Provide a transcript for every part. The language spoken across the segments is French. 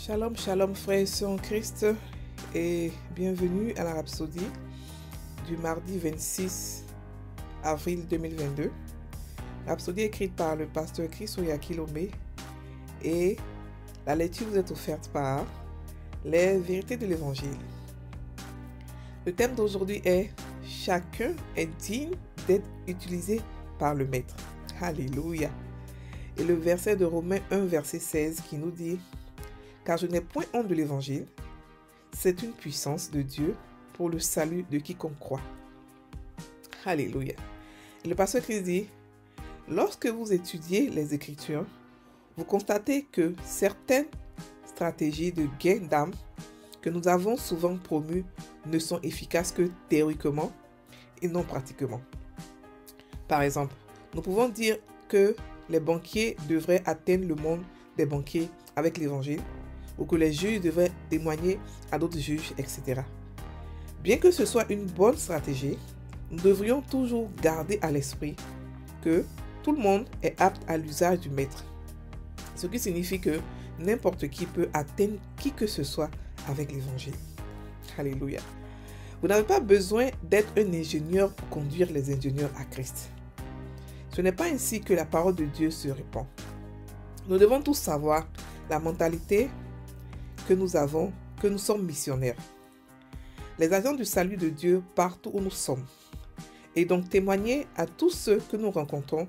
Shalom, shalom frères et sœurs en Christ et bienvenue à la Rhapsodie du mardi 26 avril 2022. Rhapsodie écrite par le pasteur Chris Oyakilome et la lecture vous est offerte par les vérités de l'évangile. Le thème d'aujourd'hui est « Chacun est digne d'être utilisé par le Maître ». Alléluia. Et le verset de Romains 1, verset 16 qui nous dit « Car je n'ai point honte de l'évangile, c'est une puissance de Dieu pour le salut de quiconque croit. » Alléluia. Et le pasteur Christ dit « Lorsque vous étudiez les Écritures, vous constatez que certaines stratégies de gain d'âme que nous avons souvent promues ne sont efficaces que théoriquement et non pratiquement. Par exemple, nous pouvons dire que les banquiers devraient atteindre le monde des banquiers avec l'évangile, ou que les juges devraient témoigner à d'autres juges, etc. Bien que ce soit une bonne stratégie, nous devrions toujours garder à l'esprit que tout le monde est apte à l'usage du maître, ce qui signifie que n'importe qui peut atteindre qui que ce soit avec l'évangile. Alléluia. Vous n'avez pas besoin d'être un ingénieur pour conduire les ingénieurs à Christ. Ce n'est pas ainsi que la parole de Dieu se répand. Nous devons tous savoir la mentalité que nous avons, que nous sommes missionnaires. Les agents du salut de Dieu partout où nous sommes. Et donc témoigner à tous ceux que nous rencontrons.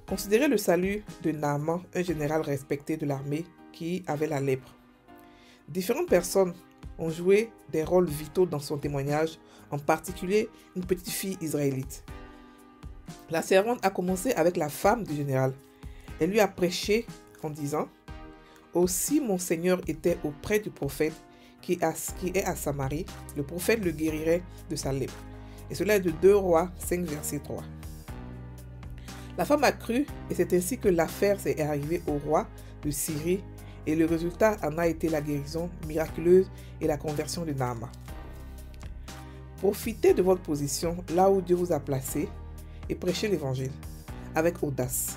Considérez le salut de Naaman, un général respecté de l'armée qui avait la lèpre. Différentes personnes ont joué des rôles vitaux dans son témoignage, en particulier une petite fille israélite. La servante a commencé avec la femme du général. Elle lui a prêché en disant « Aussi mon Seigneur était auprès du prophète qui est à Samarie, le prophète le guérirait de sa lèpre. » Et cela est de 2 Rois 5, verset 3. La femme a cru et c'est ainsi que l'affaire s'est arrivée au roi de Syrie et le résultat en a été la guérison miraculeuse et la conversion de Naaman. Profitez de votre position là où Dieu vous a placé et prêchez l'évangile avec audace.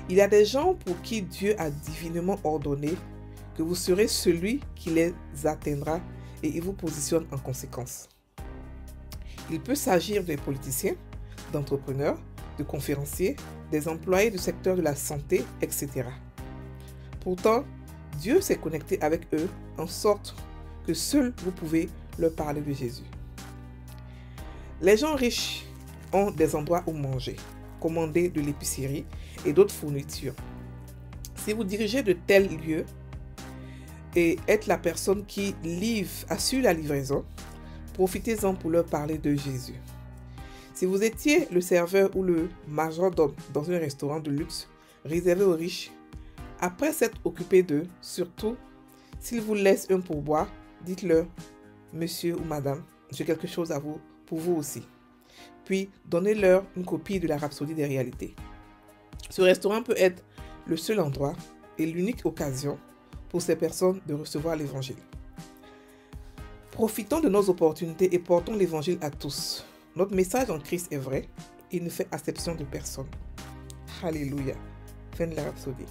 Il y a des gens pour qui Dieu a divinement ordonné que vous serez celui qui les atteindra et il vous positionne en conséquence. Il peut s'agir des politiciens, d'entrepreneurs, de conférenciers, des employés du secteur de la santé, etc. Pourtant, Dieu s'est connecté avec eux en sorte que seuls vous pouvez leur parler de Jésus. Les gens riches ont des endroits où manger, commander de l'épicerie et d'autres fournitures. Si vous dirigez de tels lieux et êtes la personne qui assure la livraison, profitez-en pour leur parler de Jésus. Si vous étiez le serveur ou le majordome dans un restaurant de luxe réservé aux riches, après s'être occupé d'eux, surtout s'ils vous laissent un pourboire, dites-leur « Monsieur ou Madame, j'ai quelque chose à vous, pour vous aussi ». Puis donnez-leur une copie de la Rhapsodie des réalités. Ce restaurant peut être le seul endroit et l'unique occasion pour ces personnes de recevoir l'évangile. Profitons de nos opportunités et portons l'évangile à tous. Notre message en Christ est vrai, il ne fait exception de personne. Alléluia. Fin de la Rhapsodie.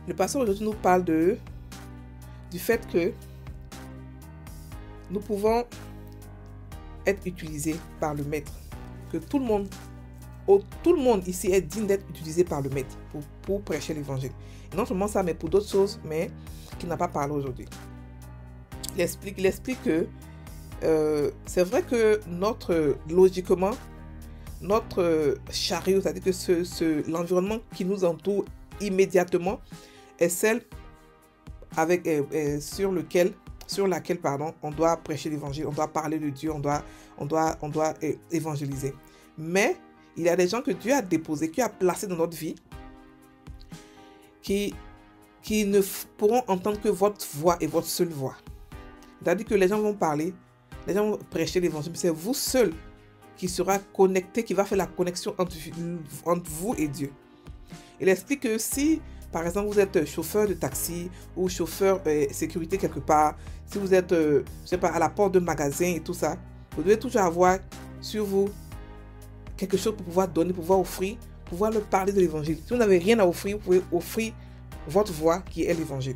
Le pasteur aujourd'hui nous parle du fait que nous pouvons être utilisés par le Maître. Que tout le monde ici est digne d'être utilisé par le Maître pour prêcher l'évangile. Non seulement ça, mais pour d'autres choses, mais qui n'a pas parlé aujourd'hui. Il explique que c'est vrai que logiquement, notre chariot, c'est-à-dire que l'environnement qui nous entoure immédiatement est celle sur laquelle on doit prêcher l'évangile, on doit parler de Dieu, on doit évangéliser. Mais il y a des gens que Dieu a déposés, qui a placés dans notre vie, qui ne pourront entendre que votre voix et votre seule voix. C'est-à-dire que les gens vont parler, les gens vont prêcher l'évangile, mais c'est vous seul qui sera connecté, qui va faire la connexion entre vous et Dieu. Il explique que si, par exemple, vous êtes chauffeur de taxi ou chauffeur sécurité quelque part, si vous êtes, je sais pas, à la porte d'un magasin et tout ça, vous devez toujours avoir sur vous quelque chose pour pouvoir donner, pour pouvoir offrir, pour pouvoir leur parler de l'évangile. Si vous n'avez rien à offrir, vous pouvez offrir votre voix qui est l'évangile.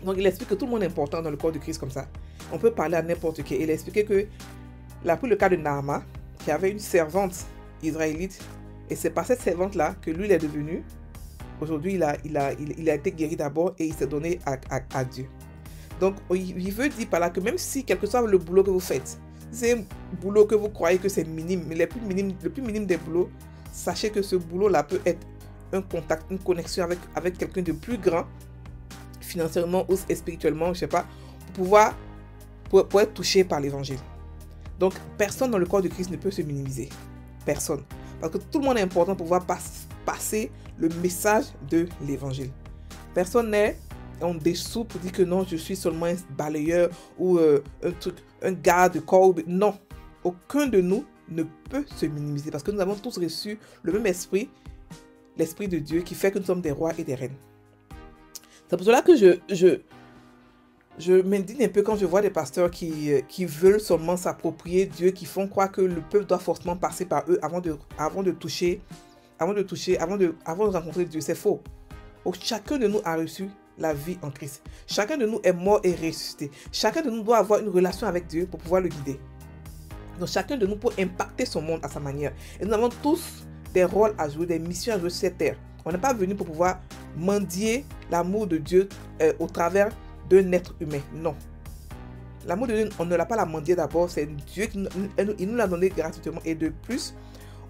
Donc il explique que tout le monde est important dans le corps de Christ comme ça. On peut parler à n'importe qui. Il a expliqué que, il a pris le cas de Naama, qui avait une servante israélite, et c'est par cette servante-là que lui, il est devenu. Aujourd'hui, il a été guéri d'abord et il s'est donné à Dieu. Donc, il veut dire par là que même si, quel que soit le boulot que vous faites, c'est un boulot que vous croyez que c'est minime, mais le plus minime des boulots, sachez que ce boulot-là peut être un contact, une connexion avec quelqu'un de plus grand, financièrement ou spirituellement, je ne sais pas, pour être touché par l'évangile. Donc, personne dans le corps de Christ ne peut se minimiser. Personne. Parce que tout le monde est important pour pouvoir passer le message de l'évangile. Personne n'est en dessous pour dire que non, je suis seulement un balayeur ou un gars de corps. Non, aucun de nous ne peut se minimiser parce que nous avons tous reçu le même esprit, l'esprit de Dieu qui fait que nous sommes des rois et des reines. C'est pour cela que je m'indigne un peu quand je vois des pasteurs qui veulent seulement s'approprier Dieu, qui font croire que le peuple doit forcément passer par eux avant de rencontrer Dieu. C'est faux. Donc, chacun de nous a reçu la vie en Christ. Chacun de nous est mort et ressuscité. Chacun de nous doit avoir une relation avec Dieu pour pouvoir le guider. Donc chacun de nous peut impacter son monde à sa manière. Et nous avons tous des rôles à jouer, des missions à jouer sur cette terre. On n'est pas venu pour pouvoir mendier l'amour de Dieu au travers d'un être humain. Non. L'amour de Dieu, on ne l'a pas la mendier d'abord. C'est Dieu qui nous l'a donné gratuitement. Et de plus,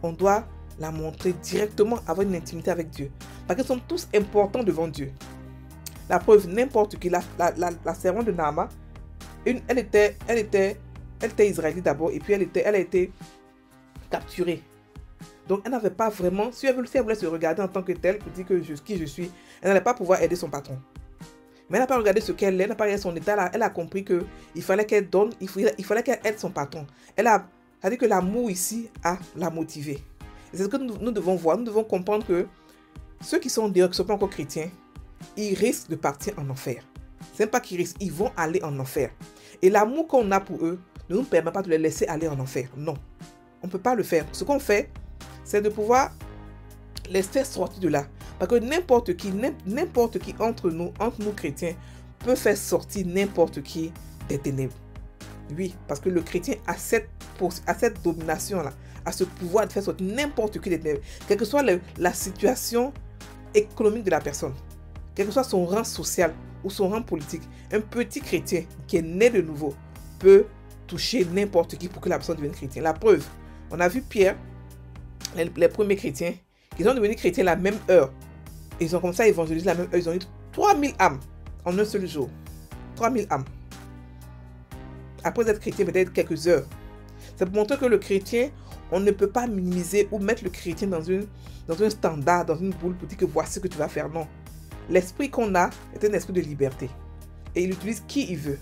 on doit la montrer directement, avoir une intimité avec Dieu. Parce que nous sommes tous importants devant Dieu. La preuve, n'importe qui, la servante de Naama, elle était israélite d'abord et puis elle a été capturée. Donc elle n'avait pas vraiment, si elle voulait se regarder en tant que telle pour dire qui je suis, elle n'allait pas pouvoir aider son patron. Mais elle n'a pas regardé ce qu'elle est, elle n'a pas regardé son état, elle a compris qu'il fallait qu'elle donne, il fallait qu'elle aide son patron. Elle a dit que l'amour ici a la motivé. C'est ce que nous devons voir, nous devons comprendre que ceux qui sont dehors, qui ne sont pas encore chrétiens, ils risquent de partir en enfer. Ce n'est pas qu'ils risquent, ils vont aller en enfer. Et l'amour qu'on a pour eux ne nous permet pas de les laisser aller en enfer. Non, on ne peut pas le faire. Ce qu'on fait, c'est de pouvoir les faire sortir de là. Parce que n'importe qui entre nous chrétiens, peut faire sortir n'importe qui des ténèbres. Oui, parce que le chrétien a cette domination-là, a ce pouvoir de faire sortir n'importe qui des ténèbres. Quelle que soit la situation économique de la personne, quel que soit son rang social ou son rang politique, un petit chrétien qui est né de nouveau peut toucher n'importe qui pour que la personne devienne chrétien. La preuve, on a vu Pierre, les premiers chrétiens, qui sont devenus chrétiens la même heure. Ils ont commencé à évangéliser la même heure. Ils ont eu 3000 âmes en un seul jour. 3000 âmes. Après être chrétien, peut-être quelques heures. C'est pour montrer que le chrétien, on ne peut pas minimiser ou mettre le chrétien dans un standard, dans une boule pour dire que voici ce que tu vas faire. Non. L'esprit qu'on a est un esprit de liberté. Et il utilise qui il veut.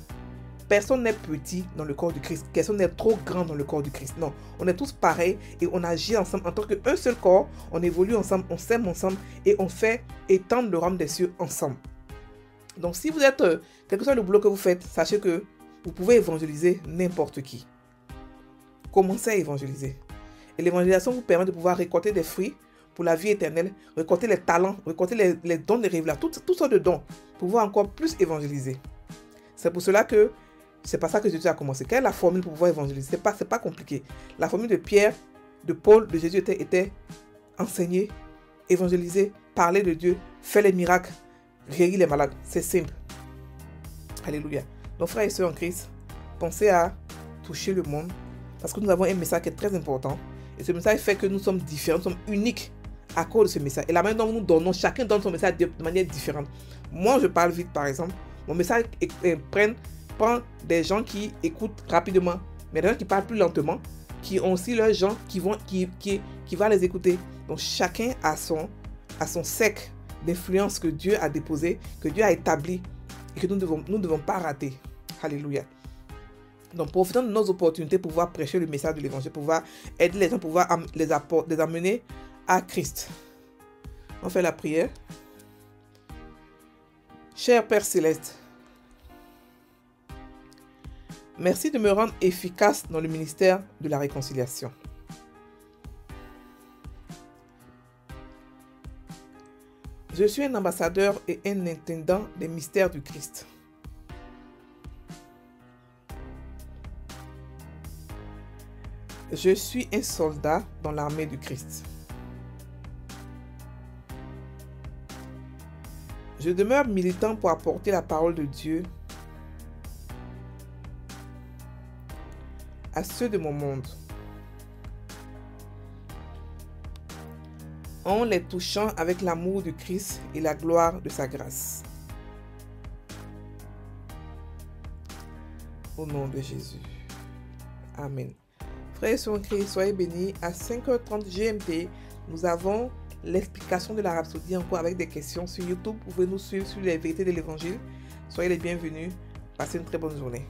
Personne n'est petit dans le corps du Christ. Personne n'est trop grand dans le corps du Christ. Non, on est tous pareils et on agit ensemble en tant qu'un seul corps. On évolue ensemble, on s'aime ensemble et on fait étendre le royaume des cieux ensemble. Donc si vous êtes, quel que soit le boulot que vous faites, sachez que vous pouvez évangéliser n'importe qui. Commencez à évangéliser. Et l'évangélisation vous permet de pouvoir récolter des fruits pour la vie éternelle, récolter les talents, récolter les dons de révélation, toutes sortes de dons, pour pouvoir encore plus évangéliser. C'est pour cela que c'est pas ça que Jésus a commencé. Quelle est la formule pour pouvoir évangéliser? C'est pas compliqué. La formule de Pierre, de Paul, de Jésus était enseigner, évangéliser, parler de Dieu, faire les miracles, guérir les malades. C'est simple. Alléluia. Donc frères et sœurs en Christ, pensez à toucher le monde parce que nous avons un message qui est très important. Et ce message fait que nous sommes différents, nous sommes uniques à cause de ce message. Et la manière dont nous donnons, chacun donne son message de manière différente. Moi, je parle vite par exemple. Mon message prend des gens qui écoutent rapidement, mais des gens qui parlent plus lentement, qui ont aussi leurs gens qui vont les écouter. Donc chacun a son cercle d'influence que Dieu a déposé, que Dieu a établi et que nous ne devons pas rater. Alléluia. Donc profitons de nos opportunités pour pouvoir prêcher le message de l'évangile, pour pouvoir aider les gens, pour pouvoir les amener à Christ. On fait la prière. Cher Père Céleste, merci de me rendre efficace dans le ministère de la réconciliation. Je suis un ambassadeur et un intendant des mystères du Christ. Je suis un soldat dans l'armée du Christ. Je demeure militant pour apporter la parole de Dieu à ceux de mon monde, en les touchant avec l'amour du Christ et la gloire de sa grâce. Au nom de Jésus. Amen. Frères et sœurs en Christ, soyez bénis. À 5h30 GMT, nous avons l'explication de la Rhapsodie encore avec des questions sur YouTube. Vous pouvez nous suivre sur les vérités de l'Évangile. Soyez les bienvenus. Passez une très bonne journée.